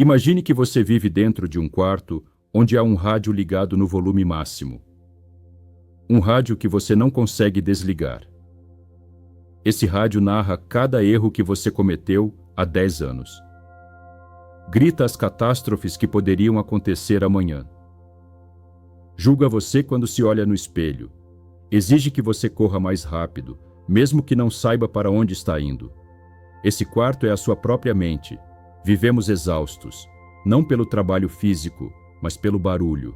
Imagine que você vive dentro de um quarto onde há um rádio ligado no volume máximo. Um rádio que você não consegue desligar. Esse rádio narra cada erro que você cometeu há 10 anos. Grita as catástrofes que poderiam acontecer amanhã. Julga você quando se olha no espelho. Exige que você corra mais rápido, mesmo que não saiba para onde está indo. Esse quarto é a sua própria mente. Vivemos exaustos, não pelo trabalho físico, mas pelo barulho.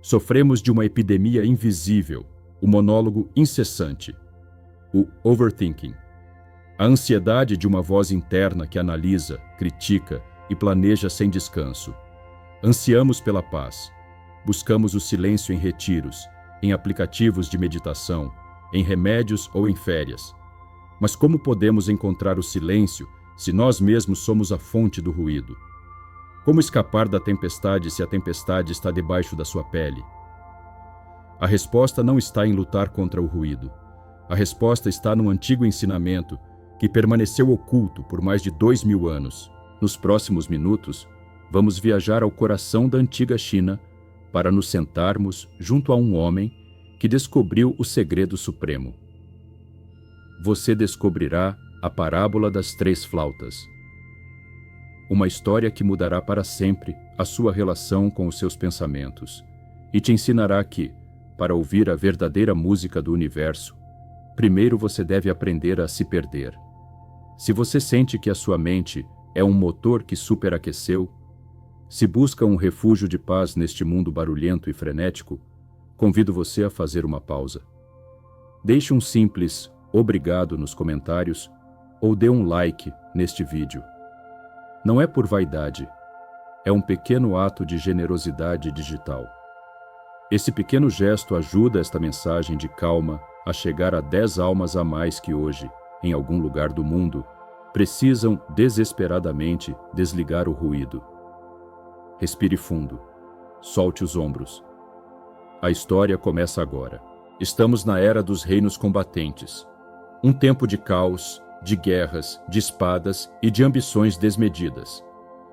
Sofremos de uma epidemia invisível, o monólogo incessante, o overthinking. A ansiedade de uma voz interna que analisa, critica e planeja sem descanso. Ansiamos pela paz. Buscamos o silêncio em retiros, em aplicativos de meditação, em remédios ou em férias. Mas como podemos encontrar o silêncio se nós mesmos somos a fonte do ruído? Como escapar da tempestade se a tempestade está debaixo da sua pele? A resposta não está em lutar contra o ruído. A resposta está num antigo ensinamento que permaneceu oculto por mais de 2000 anos. Nos próximos minutos, vamos viajar ao coração da antiga China para nos sentarmos junto a um homem que descobriu o segredo supremo. Você descobrirá a parábola das 3 flautas. Uma história que mudará para sempre a sua relação com os seus pensamentos e te ensinará que, para ouvir a verdadeira música do universo, primeiro você deve aprender a se perder. Se você sente que a sua mente é um motor que superaqueceu, se busca um refúgio de paz neste mundo barulhento e frenético, convido você a fazer uma pausa. Deixe um simples obrigado nos comentários ou dê um like neste vídeo. Não é por vaidade, é um pequeno ato de generosidade digital. Esse pequeno gesto ajuda esta mensagem de calma a chegar a 10 almas a mais que hoje, em algum lugar do mundo, precisam desesperadamente desligar o ruído. Respire fundo. Solte os ombros. A história começa agora. Estamos na era dos reinos combatentes. Um tempo de caos, de guerras, de espadas e de ambições desmedidas.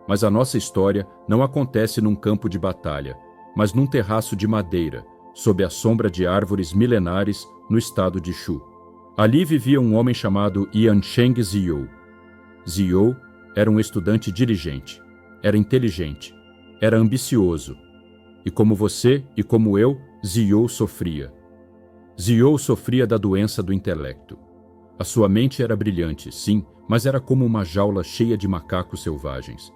Mas a nossa história não acontece num campo de batalha, mas num terraço de madeira, sob a sombra de árvores milenares no estado de Shu. Ali vivia um homem chamado Yansheng Ziyou. Ziyou era um estudante diligente, era inteligente, era ambicioso. E como você e como eu, Ziyou sofria. Ziyou sofria da doença do intelecto. A sua mente era brilhante, sim, mas era como uma jaula cheia de macacos selvagens.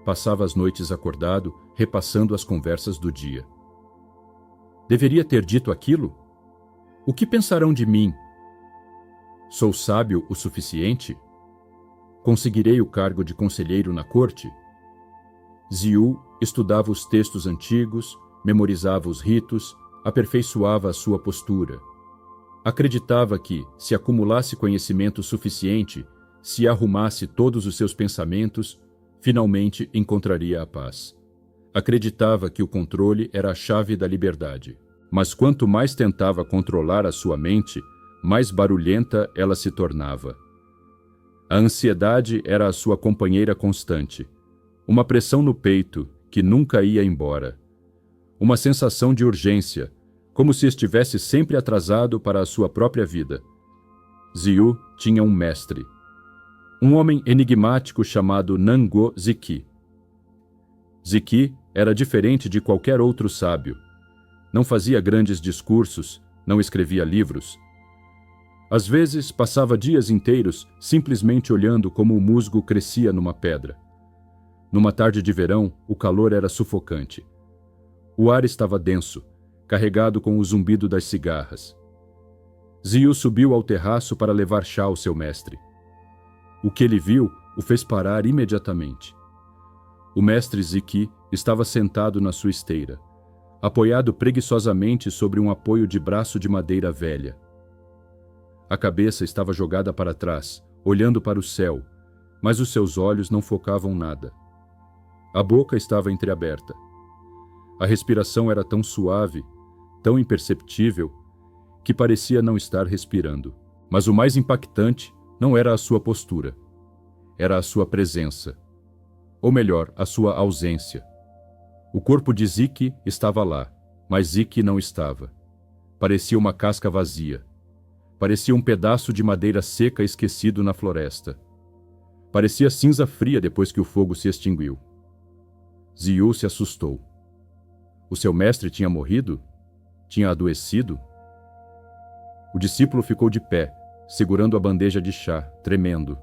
Passava as noites acordado, repassando as conversas do dia. Deveria ter dito aquilo? O que pensarão de mim? Sou sábio o suficiente? Conseguirei o cargo de conselheiro na corte? Ziyou estudava os textos antigos, memorizava os ritos, aperfeiçoava a sua postura. Acreditava que, se acumulasse conhecimento suficiente, se arrumasse todos os seus pensamentos, finalmente encontraria a paz. Acreditava que o controle era a chave da liberdade. Mas quanto mais tentava controlar a sua mente, mais barulhenta ela se tornava. A ansiedade era a sua companheira constante. Uma pressão no peito que nunca ia embora. Uma sensação de urgência, como se estivesse sempre atrasado para a sua própria vida. Ziyou tinha um mestre. Um homem enigmático chamado Nanguo Ziki. Ziki era diferente de qualquer outro sábio. Não fazia grandes discursos, não escrevia livros. Às vezes, passava dias inteiros simplesmente olhando como o musgo crescia numa pedra. Numa tarde de verão, o calor era sufocante. O ar estava denso, carregado com o zumbido das cigarras. Ziyou subiu ao terraço para levar chá ao seu mestre. O que ele viu o fez parar imediatamente. O mestre Ziki estava sentado na sua esteira, apoiado preguiçosamente sobre um apoio de braço de madeira velha. A cabeça estava jogada para trás, olhando para o céu, mas os seus olhos não focavam nada. A boca estava entreaberta. A respiração era tão suave, tão imperceptível, que parecia não estar respirando. Mas o mais impactante não era a sua postura, era a sua presença. ou melhor, a sua ausência. O corpo de Ziki estava lá, mas Ziki não estava. Parecia uma casca vazia. Parecia um pedaço de madeira seca esquecido na floresta. Parecia cinza fria depois que o fogo se extinguiu. Ziyu se assustou. O seu mestre tinha morrido? Tinha adoecido? O discípulo ficou de pé, segurando a bandeja de chá, tremendo.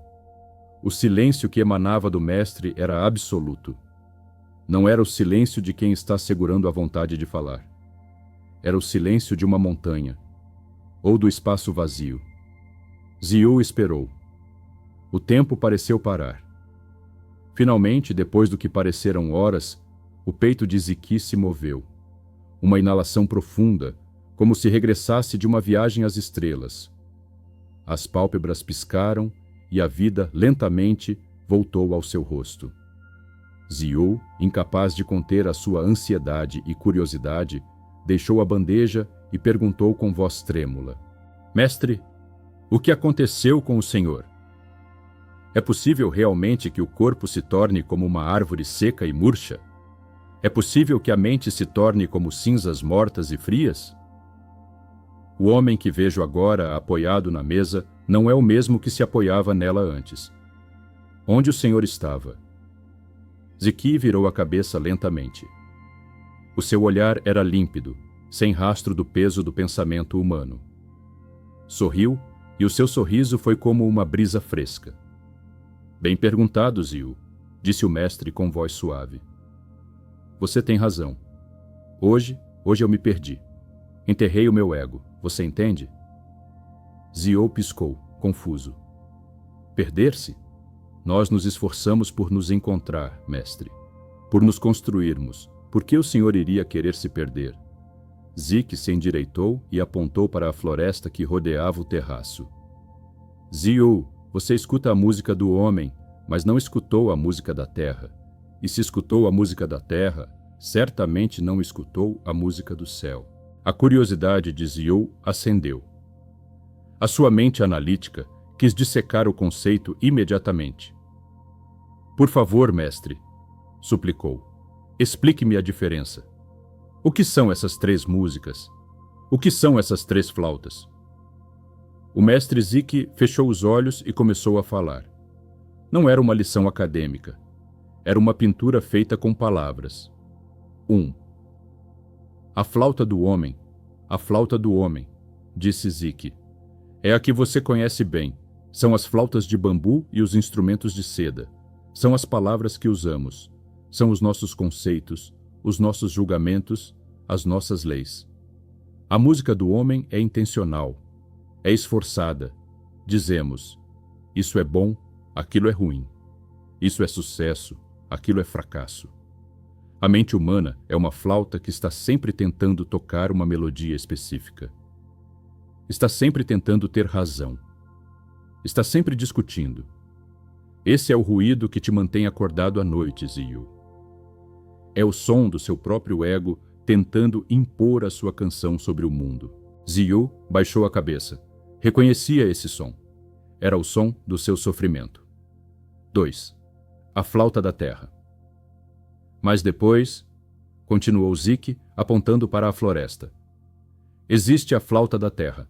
O silêncio que emanava do mestre era absoluto. Não era o silêncio de quem está segurando a vontade de falar. Era o silêncio de uma montanha, ou do espaço vazio. Ziyu esperou. O tempo pareceu parar. Finalmente, depois do que pareceram horas, o peito de Ziki se moveu. Uma inalação profunda, como se regressasse de uma viagem às estrelas. As pálpebras piscaram e a vida, lentamente, voltou ao seu rosto. Ziyu, incapaz de conter a sua ansiedade e curiosidade, deixou a bandeja e perguntou com voz trêmula: Mestre, o que aconteceu com o senhor? É possível realmente que o corpo se torne como uma árvore seca e murcha? É possível que a mente se torne como cinzas mortas e frias? O homem que vejo agora apoiado na mesa não é o mesmo que se apoiava nela antes. Onde o senhor estava? Ziki virou a cabeça lentamente. O seu olhar era límpido, sem rastro do peso do pensamento humano. Sorriu, e o seu sorriso foi como uma brisa fresca. Bem perguntado, Ziyu, disse o mestre com voz suave. Você tem razão. Hoje eu me perdi. Enterrei o meu ego, você entende? Ziyu piscou, confuso. Perder-se? Nós nos esforçamos por nos encontrar, mestre. Por nos construirmos. Por que o senhor iria querer se perder? Ziki se endireitou e apontou para a floresta que rodeava o terraço. Ziyu, você escuta a música do homem, mas não escutou a música da terra. E se escutou a música da terra, certamente não escutou a música do céu. A curiosidade de Ziyu acendeu. A sua mente analítica quis dissecar o conceito imediatamente. Por favor, mestre, suplicou, explique-me a diferença. O que são essas 3 músicas? O que são essas 3 flautas? O mestre Ziki fechou os olhos e começou a falar. Não era uma lição acadêmica. Era uma pintura feita com palavras. 1. A flauta do homem, disse Ziki. É a que você conhece bem. São as flautas de bambu e os instrumentos de seda. São as palavras que usamos. São os nossos conceitos, os nossos julgamentos, as nossas leis. A música do homem é intencional, é esforçada. Dizemos, isso é bom, aquilo é ruim. Isso é sucesso, aquilo é fracasso. A mente humana é uma flauta que está sempre tentando tocar uma melodia específica. Está sempre tentando ter razão. Está sempre discutindo. Esse é o ruído que te mantém acordado à noite, Ziyu. É o som do seu próprio ego tentando impor a sua canção sobre o mundo. Ziyu baixou a cabeça. Reconhecia esse som. Era o som do seu sofrimento. 2. A flauta da terra. Mas depois, continuou Ziki, apontando para a floresta. Existe a flauta da terra.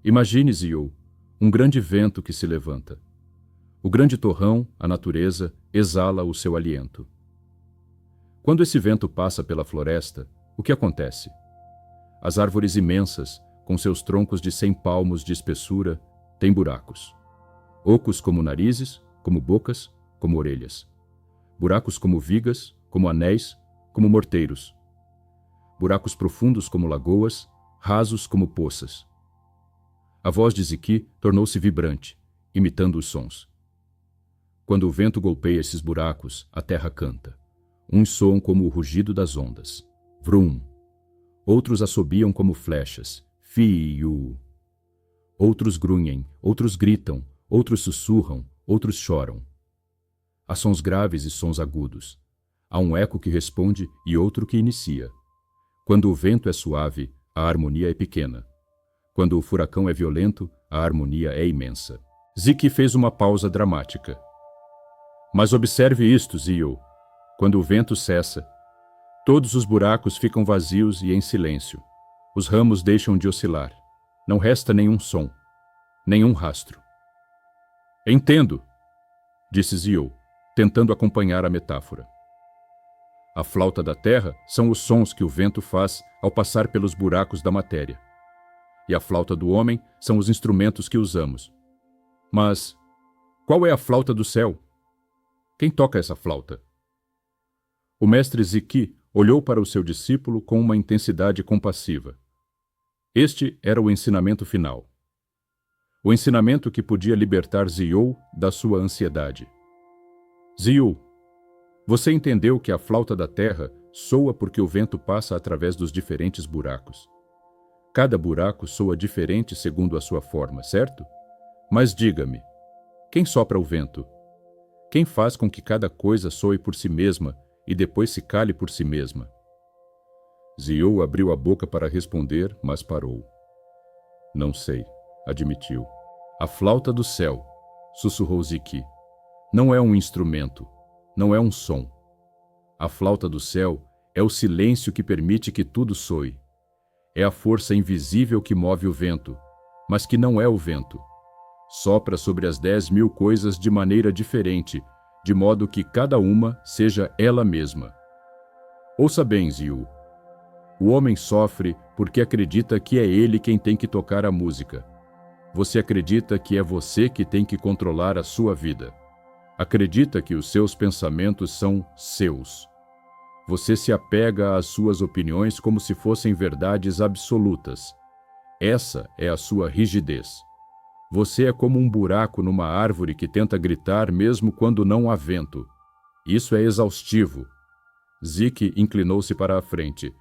Imagine, Ziyu, um grande vento que se levanta. O grande torrão, a natureza, exala o seu aliento. Quando esse vento passa pela floresta, o que acontece? As árvores imensas, com seus troncos de 100 palmos de espessura, têm buracos. Ocos como narizes, como bocas, como orelhas. Buracos como vigas, como anéis, como morteiros. Buracos profundos como lagoas, rasos como poças. A voz de Ziki tornou-se vibrante, imitando os sons. Quando o vento golpeia esses buracos, a terra canta. Uns soam como o rugido das ondas. Vrum. Outros assobiam como flechas. Fiu. Outros grunhem, outros gritam, outros sussurram, outros choram. Há sons graves e sons agudos. Há um eco que responde e outro que inicia. Quando o vento é suave, a harmonia é pequena. Quando o furacão é violento, a harmonia é imensa. Ziki fez uma pausa dramática. Mas observe isto, Zio. Quando o vento cessa, todos os buracos ficam vazios e em silêncio. Os ramos deixam de oscilar. Não resta nenhum som, nenhum rastro. Entendo, disse Zio, tentando acompanhar a metáfora. A flauta da terra são os sons que o vento faz ao passar pelos buracos da matéria. E a flauta do homem são os instrumentos que usamos. Mas qual é a flauta do céu? Quem toca essa flauta? O mestre Ziki olhou para o seu discípulo com uma intensidade compassiva. Este era o ensinamento final. O ensinamento que podia libertar Zio da sua ansiedade. Zio, você entendeu que a flauta da terra soa porque o vento passa através dos diferentes buracos. Cada buraco soa diferente segundo a sua forma, certo? Mas diga-me, quem sopra o vento? Quem faz com que cada coisa soe por si mesma e depois se cale por si mesma? Zio abriu a boca para responder, mas parou. Não sei, admitiu. A flauta do céu, sussurrou Ziki. Não é um instrumento, não é um som. A flauta do céu é o silêncio que permite que tudo soe. É a força invisível que move o vento, mas que não é o vento. Sopra sobre as 10.000 coisas de maneira diferente, de modo que cada uma seja ela mesma. Ouça bem, Zio. O homem sofre porque acredita que é ele quem tem que tocar a música. Você acredita que é você que tem que controlar a sua vida. Acredita que os seus pensamentos são seus. Você se apega às suas opiniões como se fossem verdades absolutas. Essa é a sua rigidez. Você é como um buraco numa árvore que tenta gritar mesmo quando não há vento. Isso é exaustivo. Ziki inclinou-se para a frente.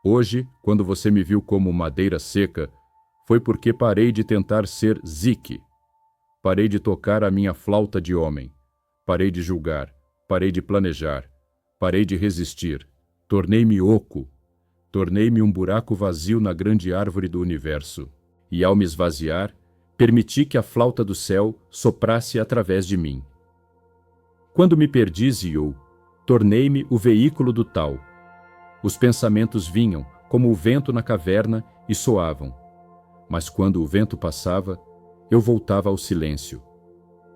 Hoje, quando você me viu como madeira seca, foi porque parei de tentar ser Ziki. Parei de tocar a minha flauta de homem. Parei de julgar. Parei de planejar. Parei de resistir. Tornei-me oco. Tornei-me um buraco vazio na grande árvore do universo. E ao me esvaziar, permiti que a flauta do céu soprasse através de mim. Quando me perdi, Zio, tornei-me o veículo do tal. Os pensamentos vinham, como o vento na caverna, e soavam. Mas quando o vento passava, eu voltava ao silêncio.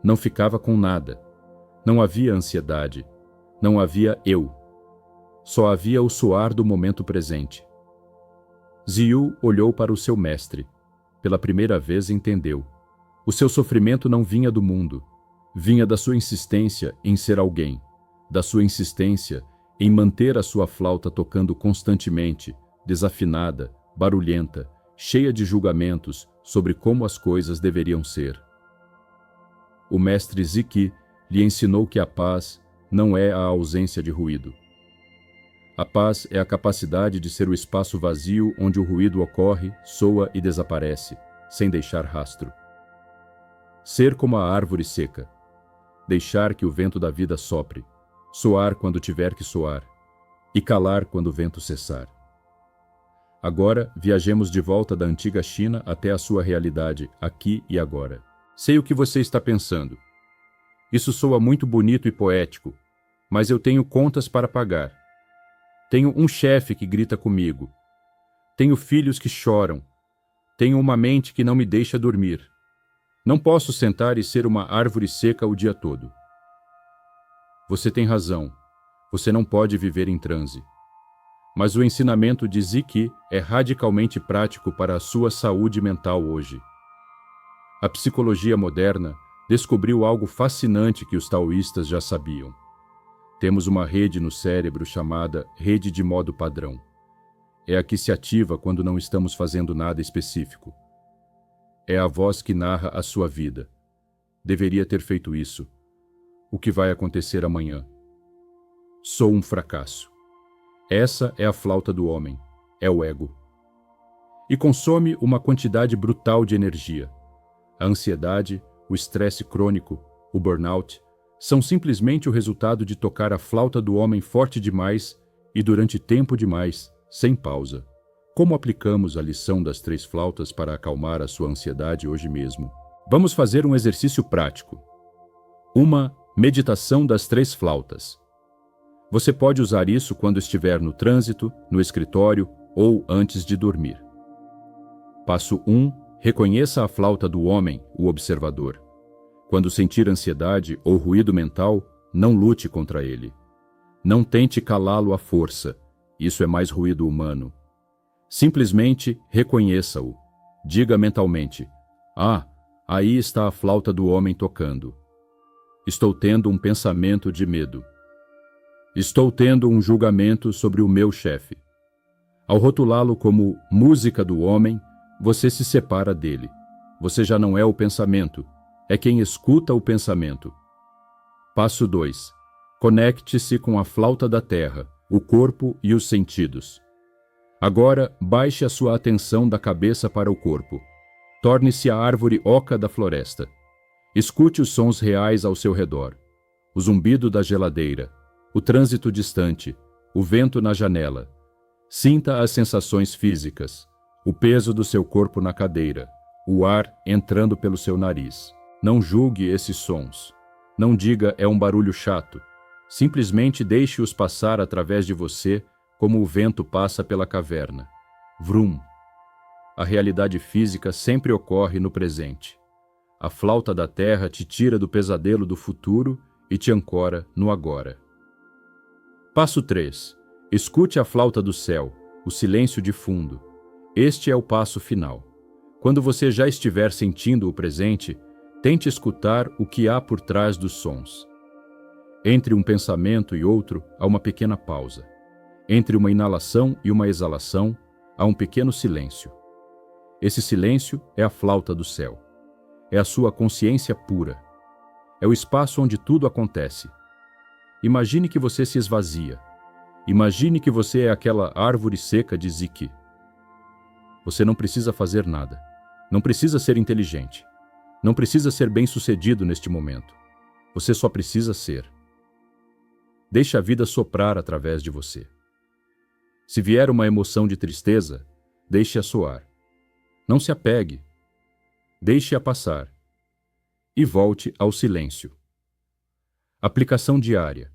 Não ficava com nada. Não havia ansiedade. Não havia eu. Só havia o soar do momento presente. Zio olhou para o seu mestre. Pela primeira vez entendeu. O seu sofrimento não vinha do mundo. Vinha da sua insistência em ser alguém. Da sua insistência em manter a sua flauta tocando constantemente, desafinada, barulhenta, cheia de julgamentos sobre como as coisas deveriam ser. O mestre Ziki lhe ensinou que a paz não é a ausência de ruído. A paz é a capacidade de ser o espaço vazio onde o ruído ocorre, soa e desaparece, sem deixar rastro. Ser como a árvore seca. Deixar que o vento da vida sopre, soar quando tiver que soar, e calar quando o vento cessar. Agora, viajemos de volta da antiga China até a sua realidade, aqui e agora. Sei o que você está pensando. Isso soa muito bonito e poético, mas eu tenho contas para pagar. Tenho um chefe que grita comigo. Tenho filhos que choram. Tenho uma mente que não me deixa dormir. Não posso sentar e ser uma árvore seca o dia todo. Você tem razão. Você não pode viver em transe. Mas o ensinamento de Ziki é radicalmente prático para a sua saúde mental hoje. A psicologia moderna descobriu algo fascinante que os taoístas já sabiam. Temos uma rede no cérebro chamada rede de modo padrão. É a que se ativa quando não estamos fazendo nada específico. É a voz que narra a sua vida. Deveria ter feito isso. O que vai acontecer amanhã? Sou um fracasso. Essa é a flauta do homem. É o ego. E consome uma quantidade brutal de energia. A ansiedade, o estresse crônico, o burnout, são simplesmente o resultado de tocar a flauta do homem forte demais e durante tempo demais, sem pausa. Como aplicamos a lição das 3 flautas para acalmar a sua ansiedade hoje mesmo? Vamos fazer um exercício prático. Uma Meditação das 3 flautas. Você pode usar isso quando estiver no trânsito, no escritório ou antes de dormir. Passo 1. Reconheça a flauta do homem, o observador. Quando sentir ansiedade ou ruído mental, não lute contra ele. Não tente calá-lo à força. Isso é mais ruído humano. Simplesmente reconheça-o. Diga mentalmente: "Ah, aí está a flauta do homem tocando. Estou tendo um pensamento de medo. Estou tendo um julgamento sobre o meu chefe." Ao rotulá-lo como música do homem, você se separa dele. Você já não é o pensamento, é quem escuta o pensamento. Passo 2. Conecte-se com a flauta da terra, o corpo e os sentidos. Agora, baixe a sua atenção da cabeça para o corpo. Torne-se a árvore oca da floresta. Escute os sons reais ao seu redor. O zumbido da geladeira, o trânsito distante, o vento na janela. Sinta as sensações físicas, o peso do seu corpo na cadeira, o ar entrando pelo seu nariz. Não julgue esses sons. Não diga "é um barulho chato". Simplesmente deixe-os passar através de você como o vento passa pela caverna. Vrum. A realidade física sempre ocorre no presente. A flauta da terra te tira do pesadelo do futuro e te ancora no agora. Passo 3. Escute a flauta do céu, o silêncio de fundo. Este é o passo final. Quando você já estiver sentindo o presente, tente escutar o que há por trás dos sons. Entre um pensamento e outro, há uma pequena pausa. Entre uma inalação e uma exalação, há um pequeno silêncio. Esse silêncio é a flauta do céu. É a sua consciência pura. É o espaço onde tudo acontece. Imagine que você se esvazia. Imagine que você é aquela árvore seca de Ziki. Você não precisa fazer nada. Não precisa ser inteligente. Não precisa ser bem-sucedido neste momento. Você só precisa ser. Deixe a vida soprar através de você. Se vier uma emoção de tristeza, deixe-a soar. Não se apegue. Deixe-a passar. E volte ao silêncio. Aplicação diária.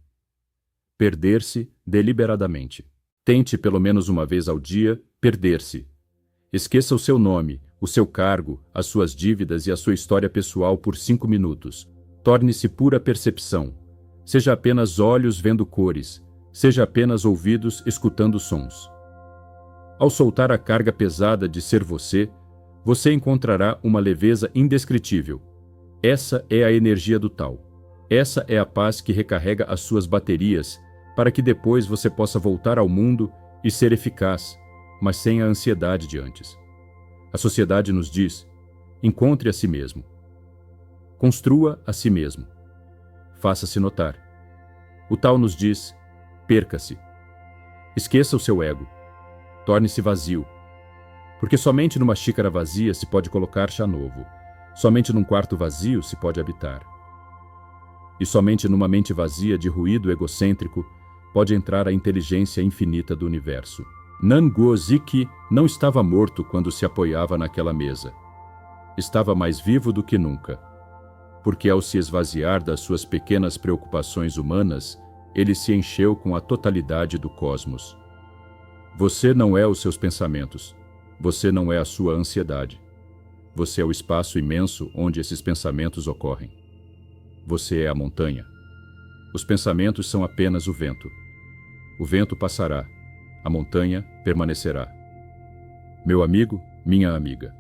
Perder-se deliberadamente. Tente pelo menos uma vez ao dia perder-se. Esqueça o seu nome, o seu cargo, as suas dívidas e a sua história pessoal por 5 minutos. Torne-se pura percepção. Seja apenas olhos vendo cores. Seja apenas ouvidos escutando sons. Ao soltar a carga pesada de ser você, você encontrará uma leveza indescritível. Essa é a energia do Tao. Essa é a paz que recarrega as suas baterias para que depois você possa voltar ao mundo e ser eficaz, mas sem a ansiedade de antes. A sociedade nos diz: encontre a si mesmo. Construa a si mesmo. Faça-se notar. O Tao nos diz: perca-se. Esqueça o seu ego. Torne-se vazio. Porque somente numa xícara vazia se pode colocar chá novo. Somente num quarto vazio se pode habitar. E somente numa mente vazia de ruído egocêntrico pode entrar a inteligência infinita do universo. Nanguo Ziki não estava morto quando se apoiava naquela mesa. Estava mais vivo do que nunca. Porque ao se esvaziar das suas pequenas preocupações humanas, ele se encheu com a totalidade do cosmos. Você não é os seus pensamentos. Você não é a sua ansiedade. Você é o espaço imenso onde esses pensamentos ocorrem. Você é a montanha. Os pensamentos são apenas o vento. O vento passará. A montanha permanecerá. Meu amigo, minha amiga.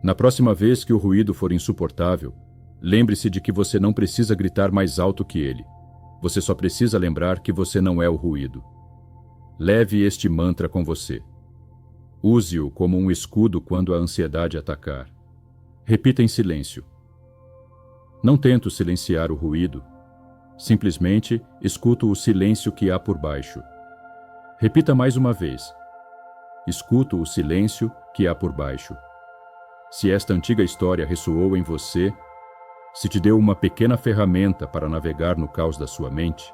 Na próxima vez que o ruído for insuportável, lembre-se de que você não precisa gritar mais alto que ele. Você só precisa lembrar que você não é o ruído. Leve este mantra com você. Use-o como um escudo quando a ansiedade atacar. Repita em silêncio. Não tento silenciar o ruído. Simplesmente escuto o silêncio que há por baixo. Repita mais uma vez. Escuto o silêncio que há por baixo. Se esta antiga história ressoou em você, se te deu uma pequena ferramenta para navegar no caos da sua mente,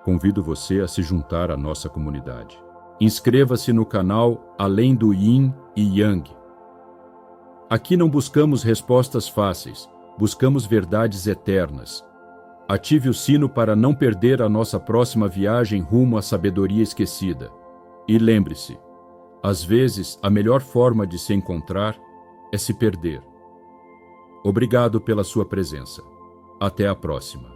convido você a se juntar à nossa comunidade. Inscreva-se no canal Além do Yin e Yang. Aqui não buscamos respostas fáceis, buscamos verdades eternas. Ative o sino para não perder a nossa próxima viagem rumo à sabedoria esquecida. E lembre-se, às vezes a melhor forma de se encontrar é se perder. Obrigado pela sua presença. Até a próxima.